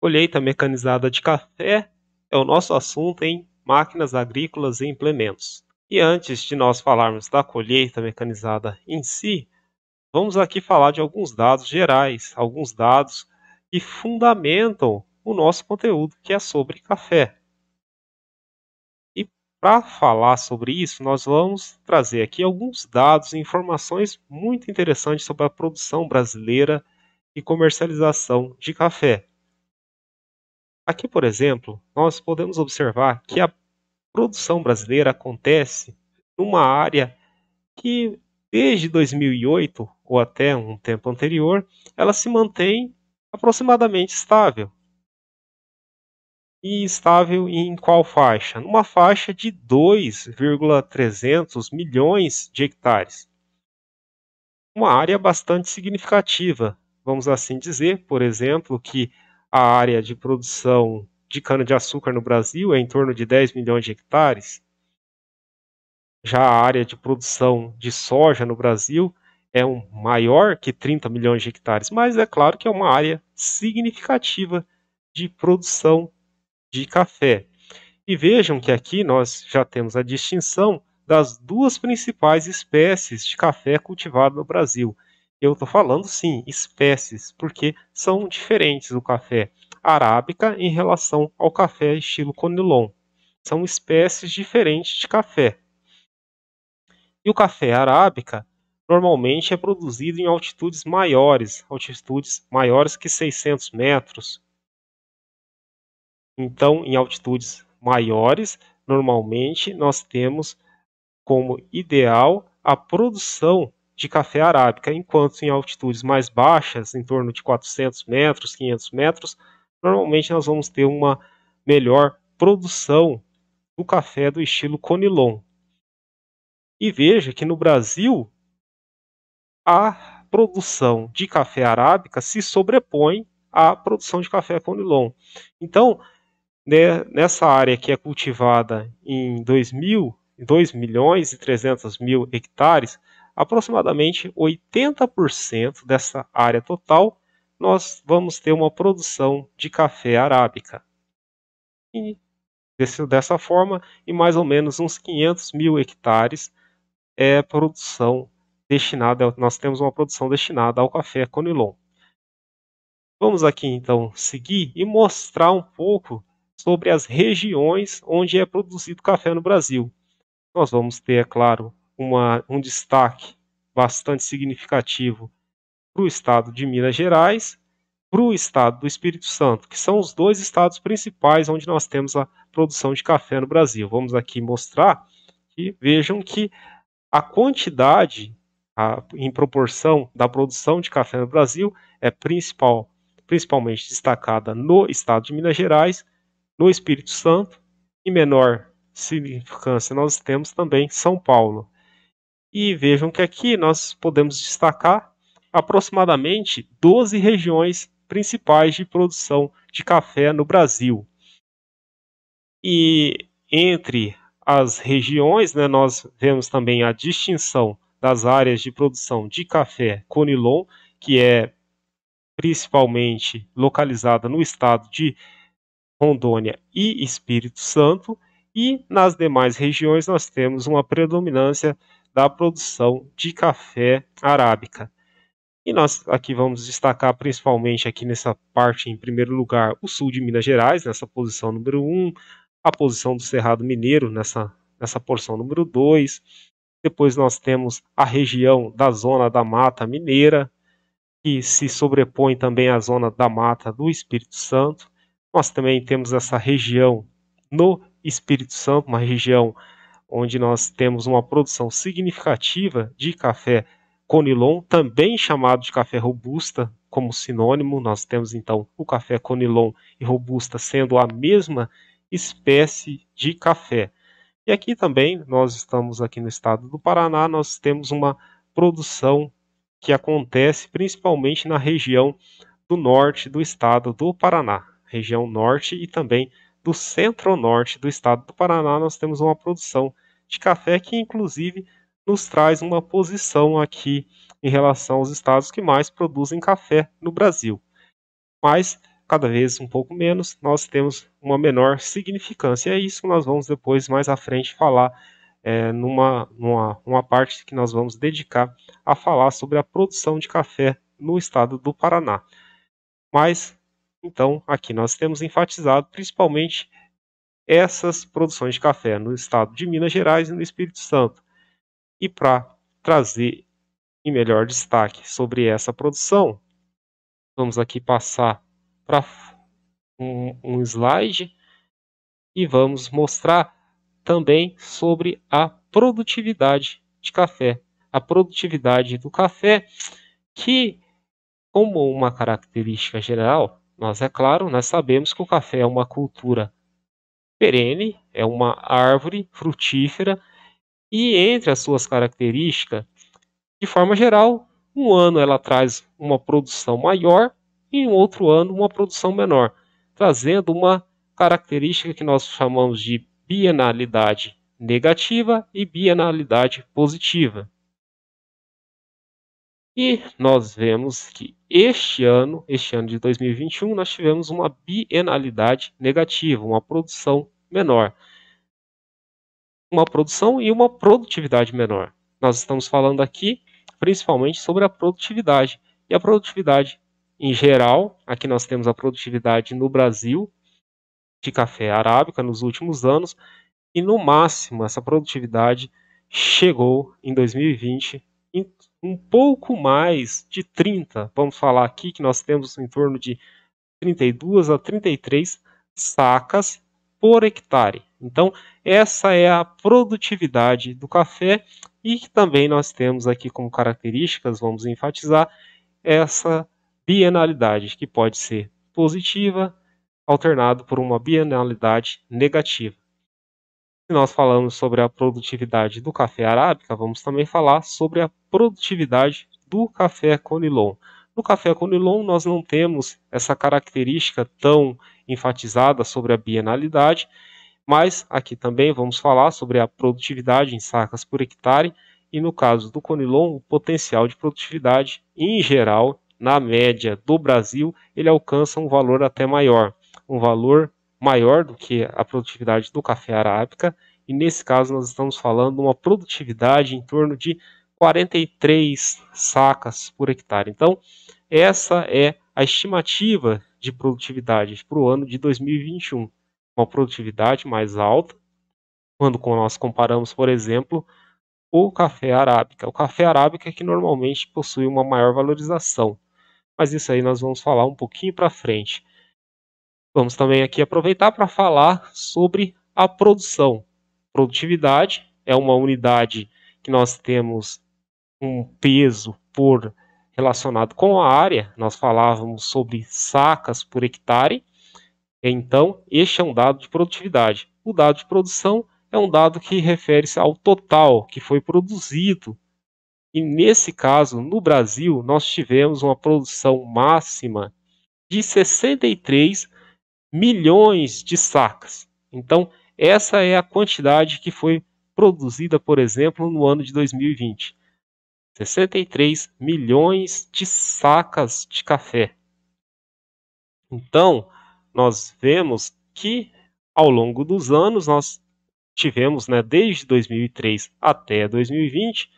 Colheita mecanizada de café é o nosso assunto em máquinas agrícolas e implementos. E antes de nós falarmos da colheita mecanizada em si, vamos aqui falar de alguns dados gerais, alguns dados que fundamentam o nosso conteúdo, que é sobre café. E para falar sobre isso, nós vamos trazer aqui alguns dados e informações muito interessantes sobre a produção brasileira e comercialização de café. Aqui, por exemplo, nós podemos observar que a produção brasileira acontece numa área que, desde 2008 ou até um tempo anterior, ela se mantém aproximadamente estável. E estável em qual faixa? Numa faixa de 2,300 milhões de hectares. Uma área bastante significativa, vamos assim dizer, por exemplo, que a área de produção de cana-de-açúcar no Brasil é em torno de 10 milhões de hectares. Já a área de produção de soja no Brasil é maior que 30 milhões de hectares, mas é claro que é uma área significativa de produção de café. E vejam que aqui nós já temos a distinção das duas principais espécies de café cultivado no Brasil. Eu estou falando sim, espécies, porque são diferentes o café arábica em relação ao café estilo Conilon. São espécies diferentes de café. E o café arábica normalmente é produzido em altitudes maiores que 600 metros. Então, em altitudes maiores, normalmente nós temos como ideal a produção de café arábica, enquanto em altitudes mais baixas, em torno de 400 metros, 500 metros, normalmente nós vamos ter uma melhor produção do café do estilo Conilon. E veja que no Brasil a produção de café arábica se sobrepõe à produção de café Conilon. Então, nessa área que é cultivada em 2 milhões e 300 mil hectares, aproximadamente 80% dessa área total, nós vamos ter uma produção de café arábica. E dessa forma, em mais ou menos uns 500 mil hectares, nós temos uma produção destinada ao café Conilon. Vamos aqui então seguir e mostrar um pouco sobre as regiões onde é produzido café no Brasil. Nós vamos ter, é claro, um destaque bastante significativo para o estado de Minas Gerais, para o estado do Espírito Santo, que são os dois estados principais onde nós temos a produção de café no Brasil. Vamos aqui mostrar e vejam que a quantidade em proporção da produção de café no Brasil é principalmente destacada no estado de Minas Gerais, no Espírito Santo, e menor significância nós temos também São Paulo. E vejam que aqui nós podemos destacar aproximadamente 12 regiões principais de produção de café no Brasil. E entre as regiões, nós vemos também a distinção das áreas de produção de café Conilon, que é principalmente localizada no estado de Rondônia e Espírito Santo, e nas demais regiões nós temos uma predominância da produção de café arábica. E nós aqui vamos destacar principalmente aqui nessa parte, em primeiro lugar, o sul de Minas Gerais, nessa posição número 1, a posição do Cerrado Mineiro nessa porção número 2. Depois nós temos a região da Zona da Mata Mineira, que se sobrepõe também à Zona da Mata do Espírito Santo. Nós também temos essa região no Espírito Santo, uma região onde nós temos uma produção significativa de café Conilon, também chamado de café robusta, como sinônimo. Nós temos então o café Conilon e robusta sendo a mesma espécie de café. E aqui também, nós estamos aqui no estado do Paraná, nós temos uma produção que acontece principalmente na região do norte do estado do Paraná, região norte e também do centro-norte do estado do Paraná, nós temos uma produção de café que inclusive nos traz uma posição aqui em relação aos estados que mais produzem café no Brasil. Mas cada vez um pouco menos, nós temos uma menor significância. E é isso que nós vamos depois, mais à frente, falar numa parte que nós vamos dedicar a falar sobre a produção de café no estado do Paraná. Mas, então, aqui nós temos enfatizado principalmente essas produções de café no estado de Minas Gerais e no Espírito Santo. E para trazer em melhor destaque sobre essa produção, vamos aqui passar para um slide e vamos mostrar também sobre a produtividade de café. A produtividade do café, que, como uma característica geral, nós, é claro, nós sabemos que o café é uma cultura perene, é uma árvore frutífera, e entre as suas características, de forma geral, um ano ela traz uma produção maior e em outro ano uma produção menor, trazendo uma característica que nós chamamos de bienalidade negativa e bienalidade positiva. E nós vemos que este ano de 2021, nós tivemos uma bienalidade negativa, uma produção menor. Uma produção e uma produtividade menor. Nós estamos falando aqui principalmente sobre a produtividade. E a produtividade em geral, aqui nós temos a produtividade no Brasil de café arábica nos últimos anos, e no máximo essa produtividade chegou em 2020 em um pouco mais de 30, vamos falar aqui que nós temos em torno de 32 a 33 sacas por hectare. Então, essa é a produtividade do café, e que também nós temos aqui como características, vamos enfatizar, essa bienalidade, que pode ser positiva, alternado por uma bienalidade negativa. Se nós falamos sobre a produtividade do café arábica, vamos também falar sobre a produtividade do café conilon. No café conilon, nós não temos essa característica tão enfatizada sobre a bienalidade, mas aqui também vamos falar sobre a produtividade em sacas por hectare, e no caso do conilon, o potencial de produtividade, em geral, na média do Brasil, ele alcança um valor até maior, um valor maior do que a produtividade do café arábica, e nesse caso nós estamos falando de uma produtividade em torno de 43 sacas por hectare. Então, essa é a estimativa de produtividade para o ano de 2021. Uma produtividade mais alta, quando nós comparamos, por exemplo, o café arábica. O café arábica é que normalmente possui uma maior valorização, mas isso aí nós vamos falar um pouquinho para frente. Vamos também aqui aproveitar para falar sobre a produção. Produtividade é uma unidade que nós temos um peso por relacionado com a área. Nós falávamos sobre sacas por hectare. Então, este é um dado de produtividade. O dado de produção é um dado que refere-se ao total que foi produzido. E nesse caso, no Brasil, nós tivemos uma produção máxima de 63 milhões de sacas. Então, essa é a quantidade que foi produzida, por exemplo, no ano de 2020. 63 milhões de sacas de café. Então, nós vemos que ao longo dos anos nós tivemos, desde 2003 até 2020,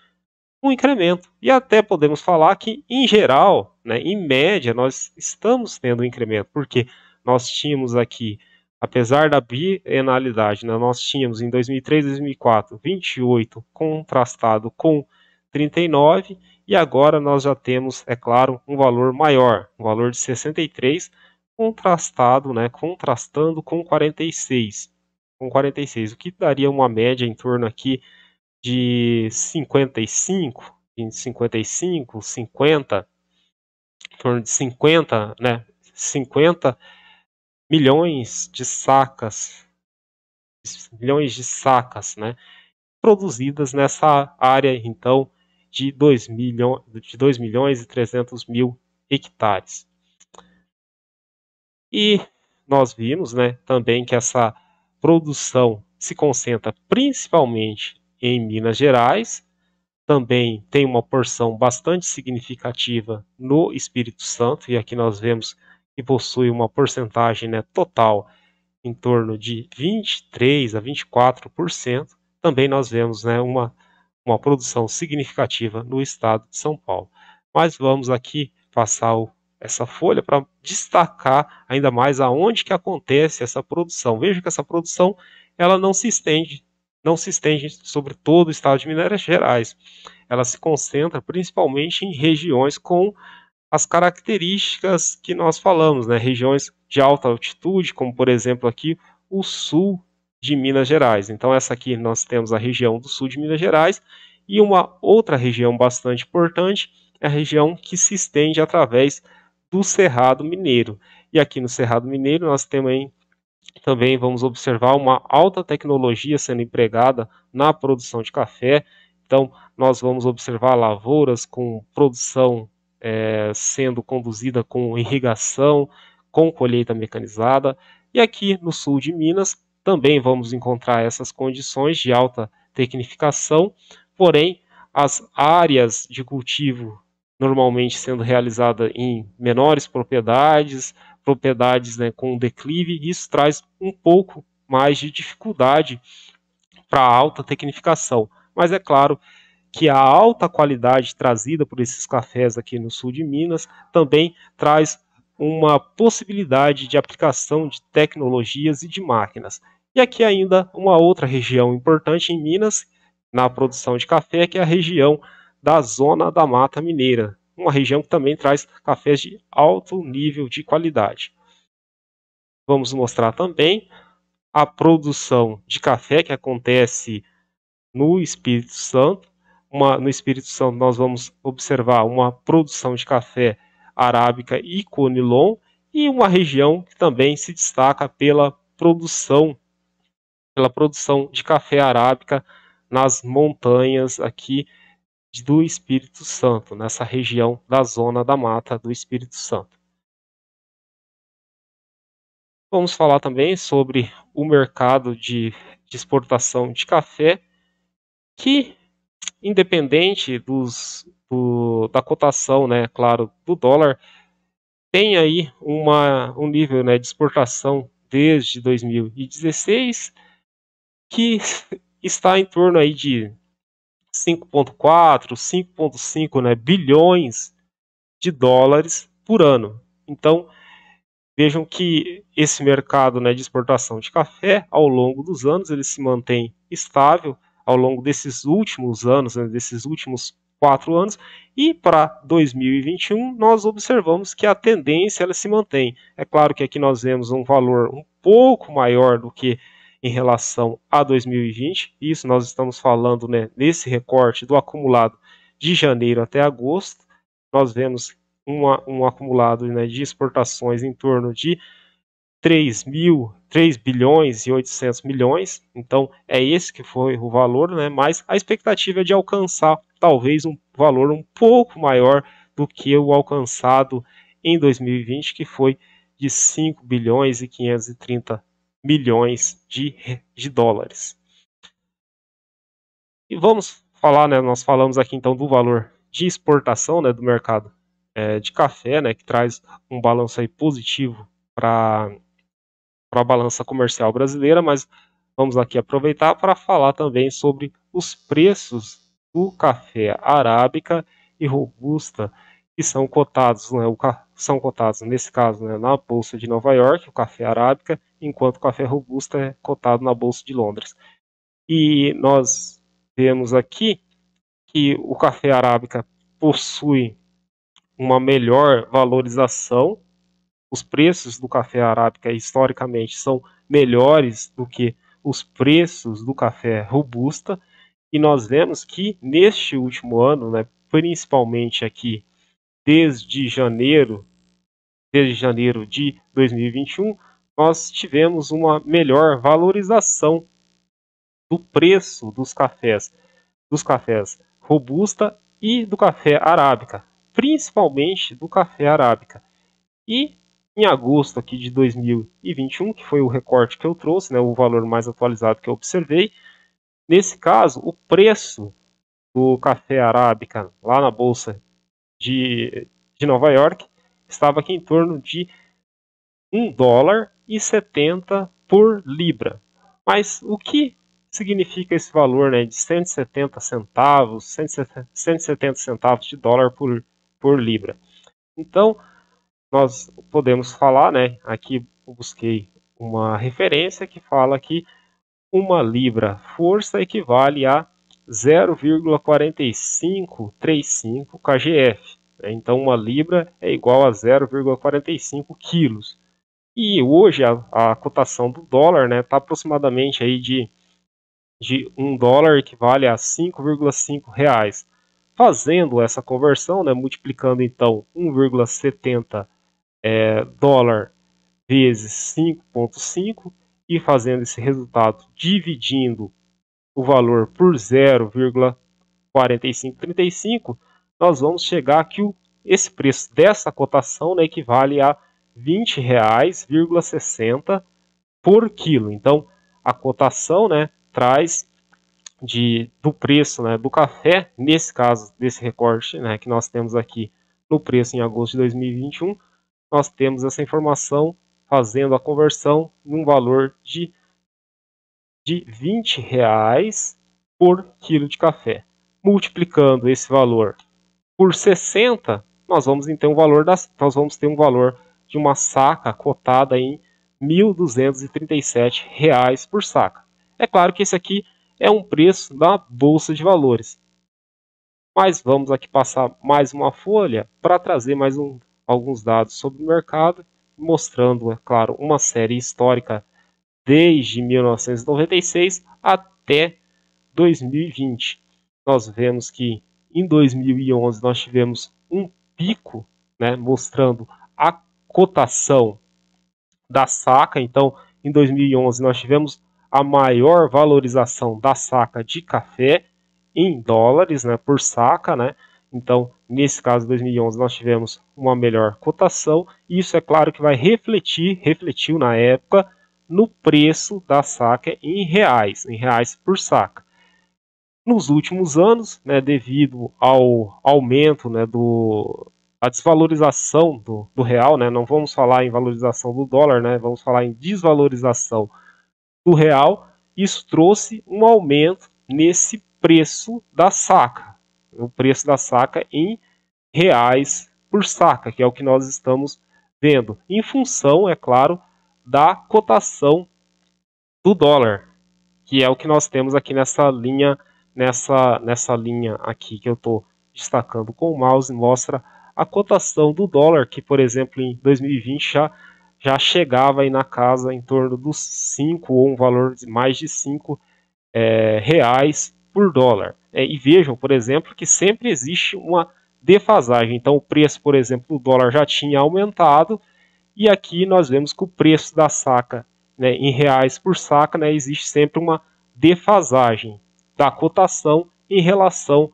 um incremento. E até podemos falar que, em geral, em média, nós estamos tendo um incremento, porque nós tínhamos aqui, apesar da bienalidade, nós tínhamos em 2003 e 2004 28 contrastado com 39, e agora nós já temos, é claro, um valor maior, um valor de 63, contrastando com 46, o que daria uma média em torno aqui de 55, 50, em torno de 50, 50 milhões de sacas, produzidas nessa área, então, de 2 milhões e 300 mil hectares. E nós vimos, também que essa produção se concentra principalmente em Minas Gerais, também tem uma porção bastante significativa no Espírito Santo, e aqui nós vemos que possui uma porcentagem, né, total em torno de 23 a 24%, também nós vemos, né, uma produção significativa no estado de São Paulo. Mas vamos aqui passar essa folha para destacar ainda mais aonde que acontece essa produção. Veja que essa produção ela não se estende sobre todo o estado de Minas Gerais. Ela se concentra principalmente em regiões com as características que nós falamos, né? Regiões de alta altitude, como por exemplo aqui o sul de Minas Gerais. Então essa aqui nós temos a região do sul de Minas Gerais e uma outra região bastante importante é a região que se estende através do Cerrado Mineiro. E aqui no Cerrado Mineiro nós também vamos observar uma alta tecnologia sendo empregada na produção de café. Então, nós vamos observar lavouras com produção sendo conduzida com irrigação, com colheita mecanizada. E aqui no sul de Minas também vamos encontrar essas condições de alta tecnificação, porém, as áreas de cultivo normalmente sendo realizada em menores propriedades, né, com declive, e isso traz um pouco mais de dificuldade para a alta tecnificação. Mas é claro que a alta qualidade trazida por esses cafés aqui no sul de Minas também traz uma possibilidade de aplicação de tecnologias e de máquinas. E aqui ainda uma outra região importante em Minas, na produção de café, que é a região da Zona da Mata Mineira, uma região que também traz cafés de alto nível de qualidade. Vamos mostrar também a produção de café que acontece no Espírito Santo. No Espírito Santo nós vamos observar uma produção de café arábica e conilon e uma região que também se destaca pela produção de café arábica nas montanhas aqui do Espírito Santo, nessa região da Zona da Mata do Espírito Santo. Vamos falar também sobre o mercado de exportação de café, que independente da cotação, né, claro, do dólar, tem aí um nível, né, de exportação desde 2016 que está em torno aí de 5,4, 5,5, né, bilhões de dólares por ano. Então, vejam que esse mercado, né, de exportação de café, ao longo dos anos, ele se mantém estável ao longo desses últimos anos, né, desses últimos 4 anos, e para 2021 nós observamos que a tendência ela se mantém. É claro que aqui nós vemos um valor um pouco maior do que em relação a 2020, isso nós estamos falando, né, nesse recorte do acumulado de janeiro até agosto, nós vemos um acumulado, né, de exportações em torno de 3 bilhões e 800 milhões, então é esse que foi o valor, né, mas a expectativa é de alcançar talvez um valor um pouco maior do que o alcançado em 2020, que foi de 5 bilhões e 530 milhões de dólares. E vamos falar, né, nós falamos aqui então do valor de exportação, né, do mercado de café, né, que traz um balanço aí positivo para a balança comercial brasileira, mas vamos aqui aproveitar para falar também sobre os preços do café arábica e robusta que são cotados, né, são cotados nesse caso, né, na bolsa de Nova York, o café arábica, enquanto o café robusta é cotado na bolsa de Londres. E nós vemos aqui que o café arábica possui uma melhor valorização. Os preços do café arábica historicamente são melhores do que os preços do café robusta, e nós vemos que neste último ano, né, principalmente aqui desde janeiro de 2021, nós tivemos uma melhor valorização do preço dos cafés robusta e do café arábica, principalmente do café arábica. E em agosto aqui de 2021, que foi o recorte que eu trouxe, né, o valor mais atualizado que eu observei, nesse caso, o preço do café arábica lá na bolsa de Nova York estava aqui em torno de $1,70 por libra. Mas o que significa esse valor, né, de 170 centavos, 170 centavos de dólar por libra? Então, nós podemos falar, né, aqui eu busquei uma referência que fala que uma libra força equivale a 0,4535 kgf. Então, uma libra é igual a 0,45 quilos. E hoje a cotação do dólar está aproximadamente aí de $1 equivale a 5,5 reais. Fazendo essa conversão, multiplicando então 1,70 dólar vezes 5,5 e fazendo esse resultado dividindo o valor por 0,4535, nós vamos chegar que esse preço dessa cotação equivale a R$20,60 por quilo. Então, a cotação traz do preço do café, nesse caso, desse recorte que nós temos aqui no preço em agosto de 2021, nós temos essa informação fazendo a conversão num valor de R$20 por quilo de café. Multiplicando esse valor por 60, nós vamos ter um valor de uma saca cotada em R$1.237 por saca. É claro que esse aqui é um preço da Bolsa de Valores. Mas vamos aqui passar mais uma folha para trazer mais alguns dados sobre o mercado, mostrando, é claro, uma série histórica desde 1996 até 2020. Nós vemos que em 2011 nós tivemos um pico, mostrando a cotação da saca. Então, em 2011 nós tivemos a maior valorização da saca de café em dólares, por saca, Então, nesse caso, 2011 nós tivemos uma melhor cotação. Isso é claro que vai refletiu na época no preço da saca em reais por saca. Nos últimos anos, devido ao aumento a desvalorização do real, não vamos falar em valorização do dólar, vamos falar em desvalorização do real, isso trouxe um aumento nesse preço da saca, o preço da saca em reais por saca, que é o que nós estamos vendo, em função, é claro, da cotação do dólar, que é o que nós temos aqui nessa linha aqui que eu estou destacando com o mouse, mostra a cotação do dólar, que por exemplo em 2020 já chegava aí na casa em torno dos 5 ou um valor de mais de 5 reais por dólar. E vejam, por exemplo, que sempre existe uma defasagem. Então o preço, por exemplo, do dólar já tinha aumentado e aqui nós vemos que o preço da saca em reais por saca, existe sempre uma defasagem da cotação em relação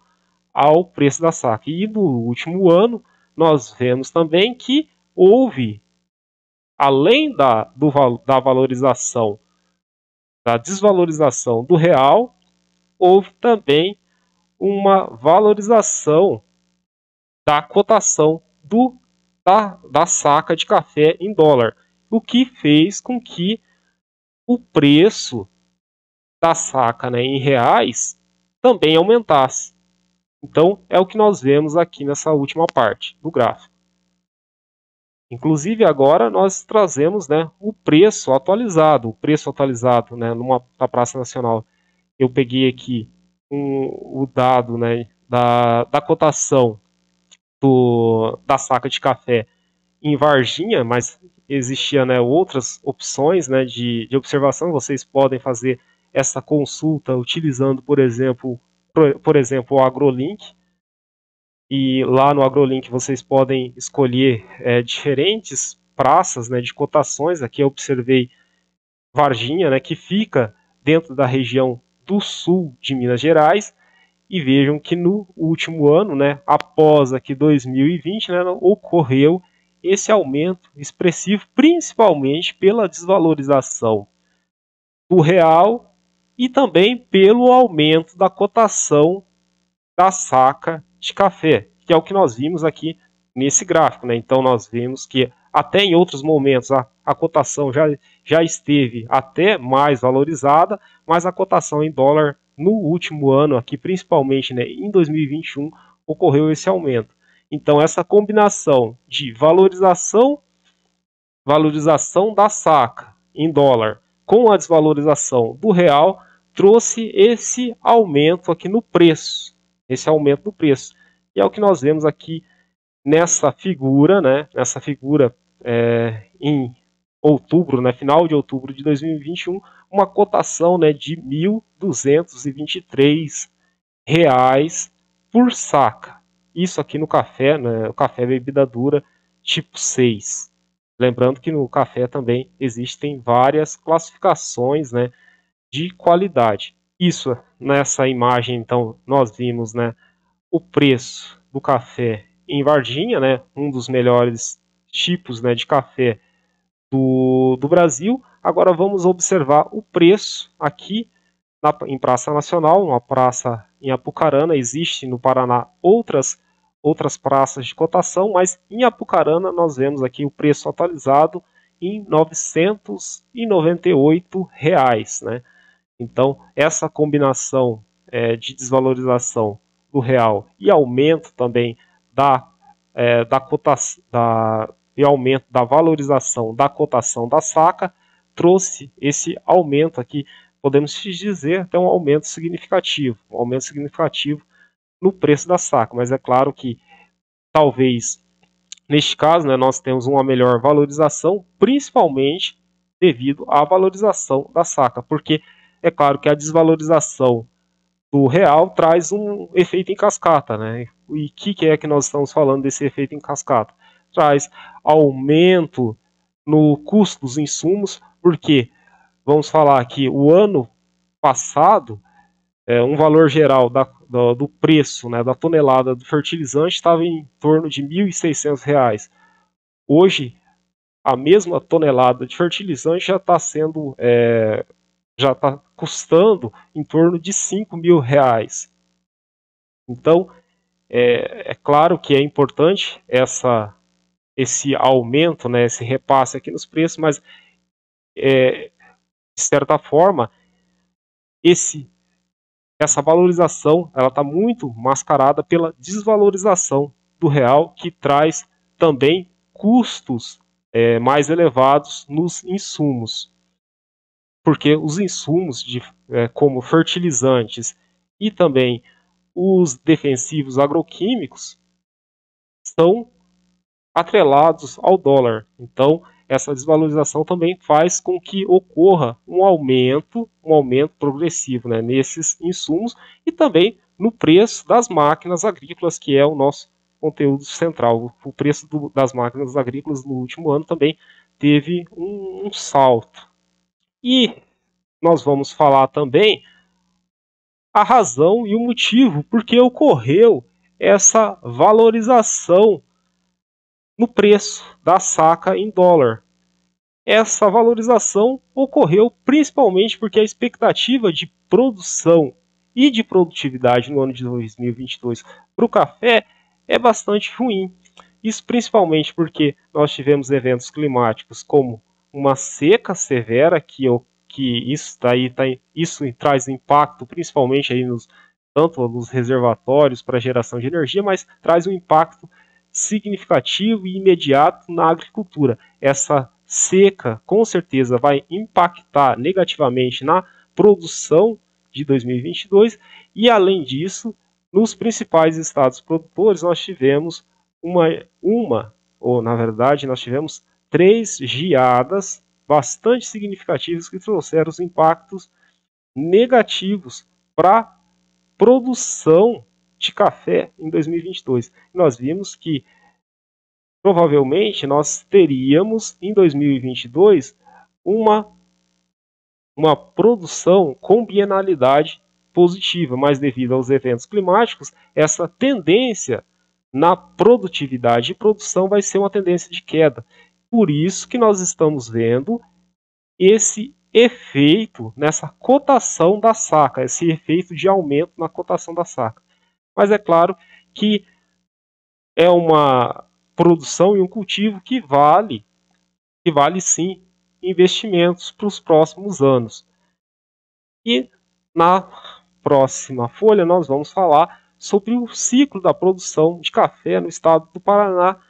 ao preço da saca. E no último ano, nós vemos também que houve, além da valorização, da desvalorização do real, houve também uma valorização da cotação da saca de café em dólar, o que fez com que o preço da saca em reais também aumentasse. Então, é o que nós vemos aqui nessa última parte do gráfico. Inclusive, agora nós trazemos o preço atualizado. O preço atualizado na Praça Nacional. Eu peguei aqui o dado da cotação da saca de café em Varginha, mas existia outras opções de observação. Vocês podem fazer essa consulta utilizando, por exemplo, o AgroLink. E lá no AgroLink vocês podem escolher diferentes praças de cotações. Aqui eu observei Varginha, que fica dentro da região do sul de Minas Gerais. E vejam que no último ano, após aqui 2020, ocorreu esse aumento expressivo, principalmente pela desvalorização do real e também pelo aumento da cotação da saca de café, que é o que nós vimos aqui nesse gráfico, né? Então nós vemos que até em outros momentos a cotação já esteve até mais valorizada, mas a cotação em dólar no último ano, aqui principalmente, né, em 2021, ocorreu esse aumento. Então essa combinação de valorização da saca em dólar com a desvalorização do real trouxe esse aumento aqui no preço, E é o que nós vemos aqui nessa figura, né? Nessa figura em outubro, né? Final de outubro de 2021, uma cotação, né, de R$ 1.223 por saca. Isso aqui no café, né? O café bebida dura tipo 6. Lembrando que no café também existem várias classificações, né, de qualidade. Isso, nessa imagem, então, nós vimos, né, o preço do café em Varginha, né, um dos melhores tipos, né, de café do Brasil. Agora vamos observar o preço aqui em Praça Nacional, uma praça em Apucarana. Existe no Paraná outras praças de cotação, mas em Apucarana nós vemos aqui o preço atualizado em R$ 998, né? Então essa combinação de desvalorização do real e aumento também e aumento da valorização da cotação da saca trouxe esse aumento aqui, podemos dizer até um aumento significativo no preço da saca, mas é claro que talvez neste caso, né, nós temos uma melhor valorização, principalmente devido à valorização da saca, porque é claro que a desvalorização do real traz um efeito em cascata, né? E o que é que nós estamos falando desse efeito em cascata? Traz aumento no custo dos insumos, porque vamos falar que o ano passado, um valor geral do preço, né, da tonelada do fertilizante estava em torno de R$ 1.600. Hoje, a mesma tonelada de fertilizante já está custando em torno de R$ 5.000. Então, é claro que é importante esse aumento, né, esse repasse aqui nos preços, mas de certa forma essa valorização ela está muito mascarada pela desvalorização do real, que traz também custos mais elevados nos insumos, porque os insumos como fertilizantes e também os defensivos agroquímicos são atrelados ao dólar. Então, essa desvalorização também faz com que ocorra um aumento progressivo, né, nesses insumos e também no preço das máquinas agrícolas, que é o nosso conteúdo central. O preço das máquinas agrícolas no último ano também teve um salto. E nós vamos falar também a razão e o motivo por que ocorreu essa valorização no preço da saca em dólar. Essa valorização ocorreu principalmente porque a expectativa de produção e de produtividade no ano de 2022 para o café é bastante ruim. Isso principalmente porque nós tivemos eventos climáticos como uma seca severa, que isso traz impacto principalmente aí tanto nos reservatórios para geração de energia, mas traz um impacto significativo e imediato na agricultura. Essa seca com certeza vai impactar negativamente na produção de 2022 e, além disso, nos principais estados produtores nós tivemos nós tivemos 3 geadas bastante significativas que trouxeram os impactos negativos para a produção de café em 2022. Nós vimos que provavelmente nós teríamos em 2022 uma produção com bienalidade positiva, mas devido aos eventos climáticos, essa tendência na produtividade e produção vai ser uma tendência de queda. Por isso que nós estamos vendo esse efeito nessa cotação da saca, esse efeito de aumento na cotação da saca. Mas é claro que é uma produção e um cultivo que vale sim investimentos para os próximos anos. E na próxima folha nós vamos falar sobre o ciclo da produção de café no estado do Paraná